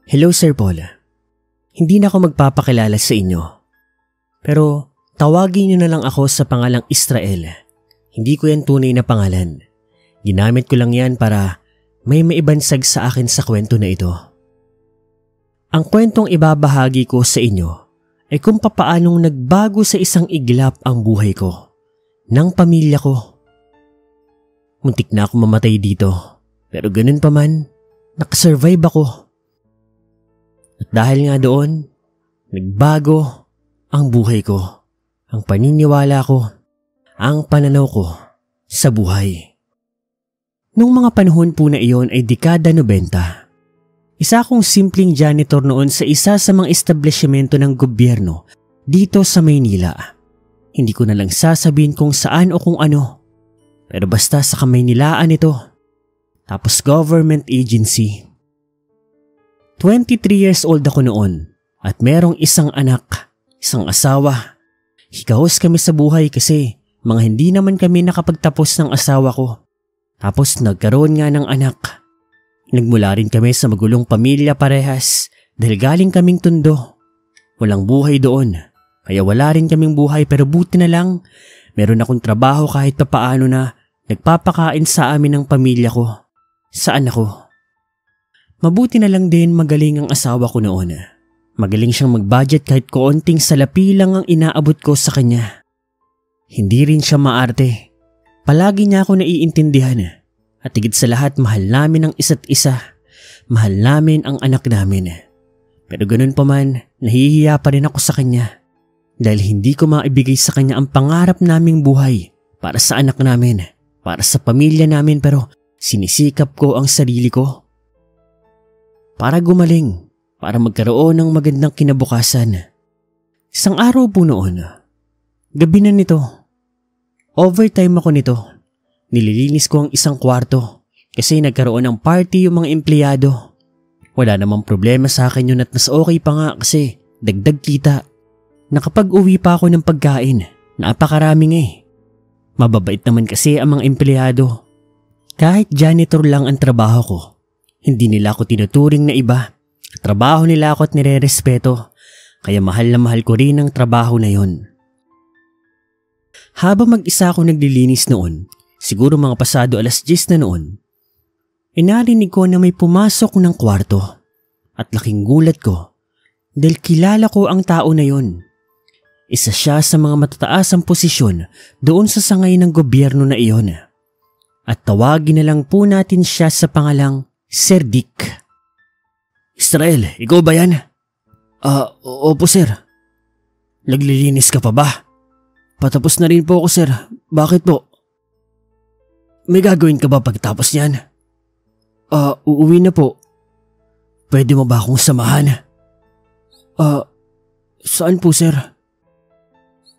Hello Sir Paul. Hindi na ako magpapakilala sa inyo. Pero tawagin niyo na lang ako sa pangalang Israel. Hindi ko yan tunay na pangalan. Ginamit ko lang yan para may maibansag sa akin sa kwento na ito. Ang kwentong ibabahagi ko sa inyo ay kung papaanong nagbago sa isang iglap ang buhay ko, ng pamilya ko. Muntik na ako mamatay dito, pero ganun pa man, nakasurvive ako. At dahil nga doon, nagbago ang buhay ko, ang paniniwala ko, ang pananaw ko sa buhay. Nung mga panahon po na iyon ay dekada 90. Isa akong simpleng janitor noon sa isa sa mga establishmento ng gobyerno dito sa Maynila. Hindi ko na lang sasabihin kung saan o kung ano, pero basta sa Kamaynilaan ito. Tapos government agency. 23 years old ako noon at merong isang anak, isang asawa. Hikahos kami sa buhay kasi mga hindi naman kami nakapagtapos ng asawa ko. Tapos nagkaroon nga ng anak. Nagmula rin kami sa magulong pamilya parehas dahil galing kaming Tondo. Walang buhay doon, kaya wala rin kaming buhay pero buti na lang meron akong trabaho kahit papaano na nagpapakain sa amin ng pamilya ko, sa anak ko. Mabuti na lang din magaling ang asawa ko noon. Magaling siyang mag-budget kahit koonting salapi lang ang inaabot ko sa kanya. Hindi rin siya maarte. Palagi niya ako naiintindihan. At higit sa lahat mahal namin ang isa't isa. Mahal namin ang anak namin. Pero ganun pa man, nahihiya pa rin ako sa kanya. Dahil hindi ko maibigay sa kanya ang pangarap naming buhay para sa anak namin, para sa pamilya namin pero sinisikap ko ang sarili ko. Para gumaling, para magkaroon ng magandang kinabukasan. Isang araw po noon, gabi na nito. Overtime ako nito. Nililinis ko ang isang kwarto kasi nagkaroon ng party yung mga empleyado. Wala namang problema sa akin yun at mas okay pa nga kasi dagdag kita. Nakapag-uwi pa ako ng pagkain, napakarami nga eh. Mababait naman kasi ang mga empleyado. Kahit janitor lang ang trabaho ko, hindi nila ako tinuturing na iba. Trabaho nila ako at nire-respeto, kaya mahal na mahal ko rin ang trabaho na yon. Habang mag-isa ako naglilinis noon, siguro mga pasado 10:00 na noon, narinig ko na may pumasok ng kwarto at laking gulat ko dahil kilala ko ang tao na yon. Isa siya sa mga matataasang posisyon doon sa sangay ng gobyerno na iyon. At tawagin na lang po natin siya sa pangalang Sir Dick. Israel, ikaw ba yan? Opo sir. Naglilinis ka pa ba? Patapos na rin po ako sir. Bakit po? May gagawin ka ba pagtapos niyan? Uuwi na po. Pwede mo ba akong samahan? Saan po sir?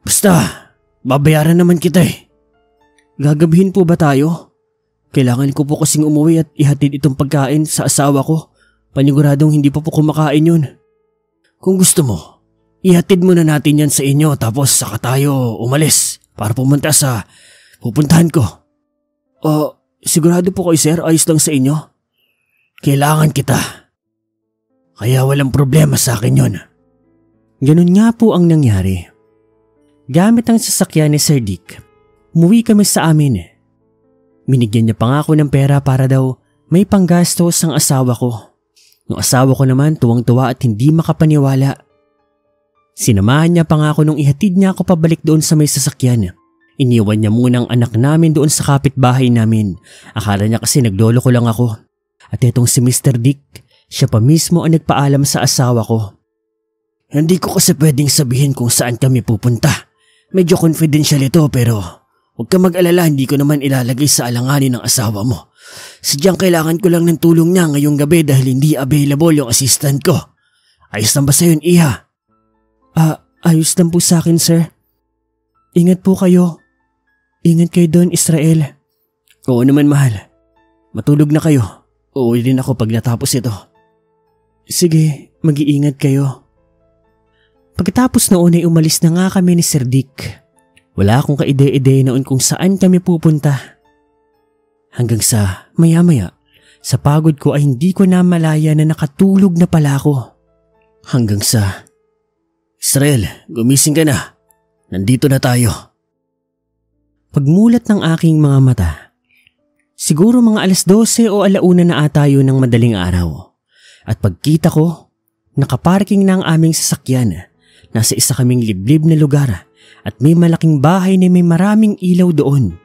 Basta, babayaran naman kita eh. Gagabihin po ba tayo? Kailangan ko po kasing umuwi at ihatid itong pagkain sa asawa ko. Paniguradong hindi pa po kumakain yun. Kung gusto mo, ihatid muna natin yan sa inyo tapos saka tayo umalis para pumunta sa pupuntahan ko. Sigurado po kayo sir, ayos lang sa inyo? Kailangan kita. Kaya walang problema sa akin yun. Ganun nga po ang nangyari. Gamit ang sasakyan ni Sir Dick, umuwi kami sa amin. Binigyan niya pa nga ako ng pera para daw may panggastos ang asawa ko. Yung asawa ko naman tuwang-tuwa at hindi makapaniwala. Sinamahan niya pa nga ako nung ihatid niya ako pabalik doon sa may sasakyan. Iniwan niya muna ang anak namin doon sa kapitbahay namin. Akala niya kasi naglolo ko lang ako. At itong si Mr. Dick, siya pa mismo ang nagpaalam sa asawa ko. Hindi ko kasi pwedeng sabihin kung saan kami pupunta. Medyo confidential ito pero huwag ka mag-alala, hindi ko naman ilalagay sa alanganin ng asawa mo. Sadyang kailangan ko lang ng tulong niya ngayong gabi dahil hindi available yung assistant ko. Ayos lang ba sa'yo yun, Iha? Ayos lang po sa akin, sir. Ingat po kayo. Ingat kayo doon, Israel. Oo naman, mahal. Matulog na kayo. Uuwi din ako pag natapos ito. Sige, mag-iingat kayo. Pagkatapos noon ay umalis na nga kami ni Sir Dick. Wala akong kaide-ide noon kung saan kami pupunta. Hanggang sa maya-maya, Sa pagod ko ay hindi ko na malaya na nakatulog na pala ako. Hanggang sa, Israel, gumising ka na. Nandito na tayo. Pagmulat ng aking mga mata, siguro mga 12:00 o 1:00 na ata yun ng madaling araw. At pagkita ko, nakaparking na ang aming sasakyan. Nasa isa kaming liblib na lugar at may malaking bahay na may maraming ilaw doon.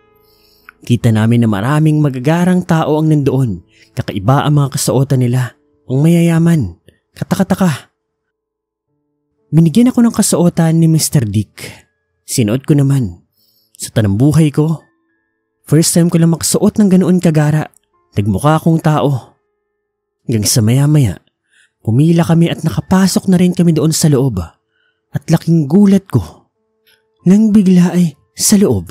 Kita namin na maraming magagarang tao ang nandoon. Kakaiba ang mga kasuotan nila. Ang mayayaman. Kataka-taka. Binigyan ako ng kasuotan ni Mr. Dick. Sinuot ko naman. Sa tanang buhay ko, first time ko lang makasuot ng ganoon kagara. Nagmukha akong tao. Hanggang sa maya-maya, pumila kami at nakapasok na rin kami doon sa loob. At laking gulat ko. Nang bigla ay sa loob,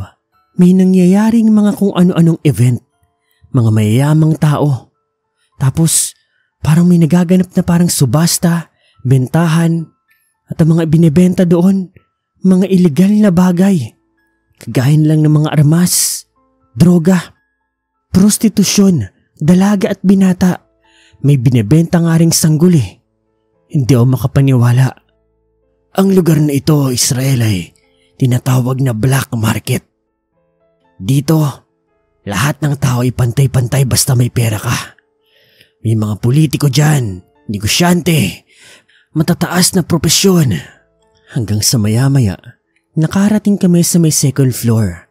may nangyayaring mga kung ano-anong event. Mga mayayamang tao. Tapos parang may nagaganap na parang subasta, bentahan, at ang mga binebenta doon, mga ilegal na bagay. Kagayan lang ng mga armas, droga, prostitusyon, dalaga at binata. May binebenta nga ring sanggol eh. Hindi ako makapaniwala. Ang lugar na ito, Israel, ay tinatawag na black market. Dito, lahat ng tao ay pantay-pantay basta may pera ka. May mga politiko dyan, negosyante, matataas na propesyon. Hanggang sa maya-maya, nakarating kami sa may second floor.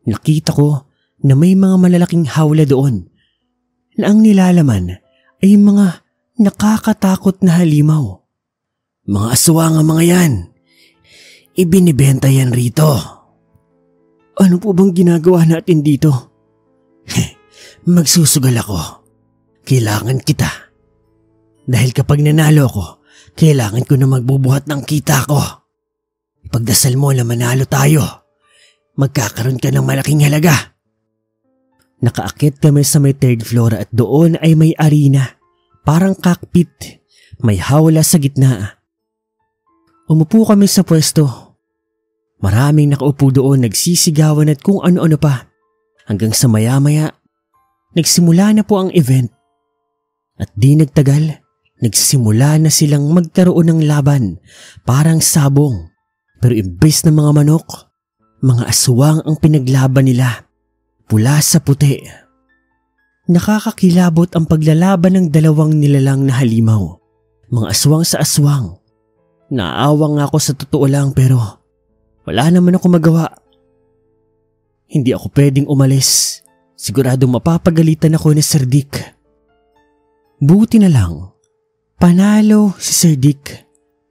Nakita ko na may mga malalaking hawla doon na ang nilalaman ay mga nakakatakot na halimaw. Mga aswang ang mga yan. Ibinibenta yan rito. Ano po bang ginagawa natin dito? Magsusugal ako. Kailangan kita. Dahil kapag nanalo ko, kailangan ko na magbubuhat ng kita ko. Pagdasal mo na manalo tayo. Magkakaroon ka ng malaking halaga. Nakaakit kami sa may third floor at doon ay may arena. Parang cockpit. May hawla sa gitna. Umupo kami sa pwesto. Maraming nakaupo doon nagsisigawan at kung ano-ano pa. Hanggang sa maya-maya, nagsimula na po ang event. At di nagtagal, nagsimula na silang magkaroon ng laban, parang sabong. Pero imbes na mga manok, mga aswang ang pinaglaban nila, pula sa puti. Nakakakilabot ang paglalaban ng dalawang nilalang na halimaw, mga aswang sa aswang. Naawa nga ako sa totoo lang pero wala naman ako magawa. Hindi ako pwedeng umalis, siguradong mapapagalitan ako ni Sir Dick. Buti na lang, panalo si Sir Dick.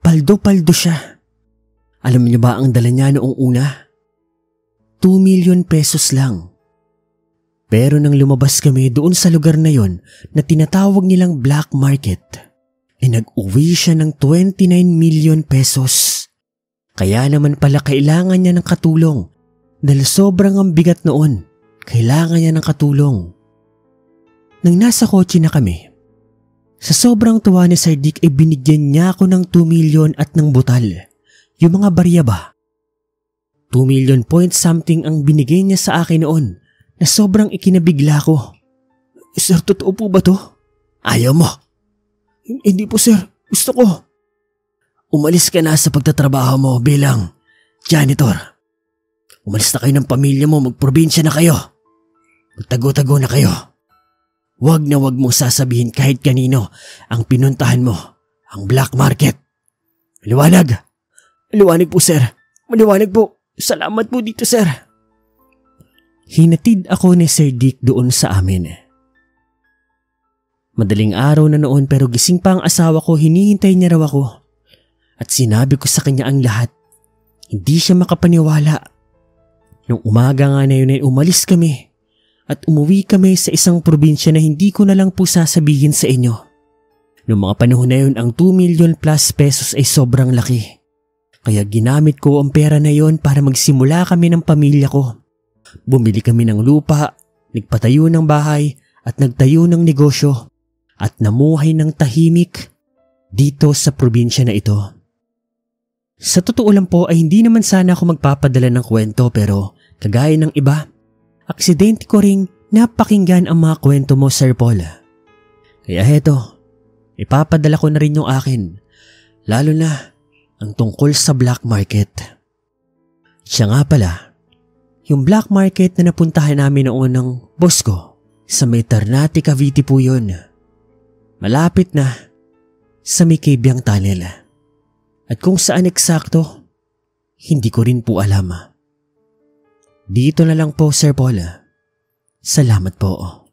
Paldo-paldo siya. Alam niyo ba ang dala niya noong una? 2 million pesos lang. Pero nang lumabas kami doon sa lugar na yon na tinatawag nilang black market, ay nag-uwi siya ng 29 million pesos. Kaya naman pala kailangan niya ng katulong dahil sobrang ang bigat noon. Kailangan niya ng katulong. Nang nasa kotse na kami, sa sobrang tuwa ni Sir Dick ay binigyan niya ako ng 2 million at ng butal. Yung mga barya ba? 2 million point something ang binigay niya sa akin noon na sobrang ikinabigla ko. Sir, totoo po ba to? Ayaw mo? Hindi po sir, gusto ko. Umalis ka na sa pagtatrabaho mo bilang janitor. Umalis na kayo ng pamilya mo, magprobinsya na kayo. Magtago-tago na kayo. Wag na wag mong sasabihin kahit kanino ang pinuntahan mo, ang black market. Maliwanag. Maliwanag po sir. Maliwanag po. Salamat po dito sir. Hinatid ako ni Sir Dick doon sa amin. Madaling araw na noon pero gising pa ang asawa ko, hinihintay niya raw ako. At sinabi ko sa kanya ang lahat. Hindi siya makapaniwala. Nung umaga nga na yun ay umalis kami. At umuwi kami sa isang probinsya na hindi ko na lang po sasabihin sa inyo. Noong mga panahon na yun, ang 2 million plus pesos ay sobrang laki. Kaya ginamit ko ang pera na yun para magsimula kami ng pamilya ko. Bumili kami ng lupa, nagpatayo ng bahay at nagtayo ng negosyo. At namuhay ng tahimik dito sa probinsya na ito. Sa totoo lang po ay hindi naman sana ako magpapadala ng kwento pero kagaya ng iba, aksidente ko ring napakinggan ang mga kwento mo, Sir Paul. Kaya heto, ipapadala ko na rin yung akin, lalo na ang tungkol sa black market. Siya nga pala, yung black market na napuntahan namin noon ng boss ko sa may Ternate, Cavite po yun. Malapit na sa may Cabiang Tunnel. At kung saan eksakto, hindi ko rin po alam. Dito na lang po, Sir Paul. Salamat po.